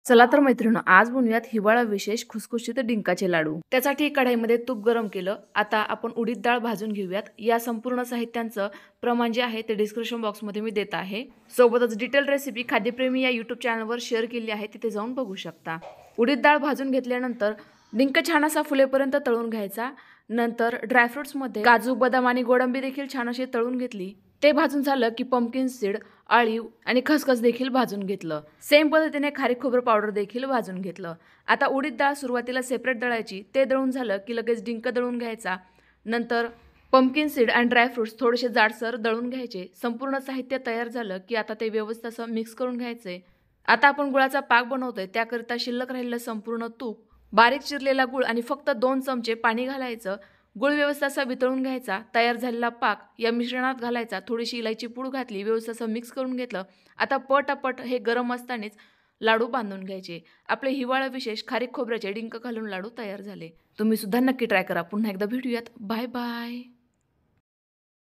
चला तर मैत्रिणी, आज बनवूयात हिवाळा विशेष खुसखुशीत डिंकाचे लाडू। त्यासाठी कढईमध्ये तूप गरम केलं। आता आपण उडीद डाळ भाजून घेऊयात। या संपूर्ण साहित्यांचं प्रमाण जे आहे ते डिस्क्रिप्शन बॉक्समध्ये मी देत आहे। सोबतच डिटेल रेसिपी खाद्यप्रेमी या यूट्यूब चॅनलवर शेअर केली आहे, तिथे जाऊन बघू शकता। उडीद डाळ भाजून घेतल्यानंतर डिंक छान असा फुलेपर्यंत तळून घ्यायचा। नंतर ड्रायफ्रुट्समध्ये काजू, बदाम आणि गोडंबी देखील छान अशी तळून घेतली। ते भाजून झालं की पंपकिन सीड, ऑलिव्ह आणि खसखस देखील भाजून घेतलं। सेम पद्धतीने खारीक खोबरं पावडर देखील भाजून घेतलं। आता उडीद डाळ सुरुवातीला सेपरेट दळायची। ते दळून झालं की लगेच डिंक दळून घ्यायचा। नंतर पंपकिन सीड आणि ड्रायफ्रुट्स थोडेसे जाडसर दळून घ्यायचे। संपूर्ण साहित्य तयार झालं की आता ते व्यवस्थित असं मिक्स करून घ्यायचे। आता आपण गुळाचा पाक बनवतोय, त्याकरिता शिल्लक राहिलेलं संपूर्ण तूप, बारीक चिरलेला गुळ आणि फक्त 2 चमचे पाणी घालायचं। गुळ व्यवस्थित असा वितळून घ्यायचा। तयार झालेला पाक या मिश्रणात घालायचा। थोडीशी इलायची पूड घातली, व्यवस्थित असं मिक्स करून घेतलं। आता पटापट हे गरम असतानाच लाडू बांधून घ्यायचे। आपले हिवाळा विशेष खारीक खोबऱ्याचे डिंक घालून लाडू तयार झाले। तुम्ही सुद्धा नक्की ट्राय करा। पुन्हा एकदा भेटूयात। Bye bye.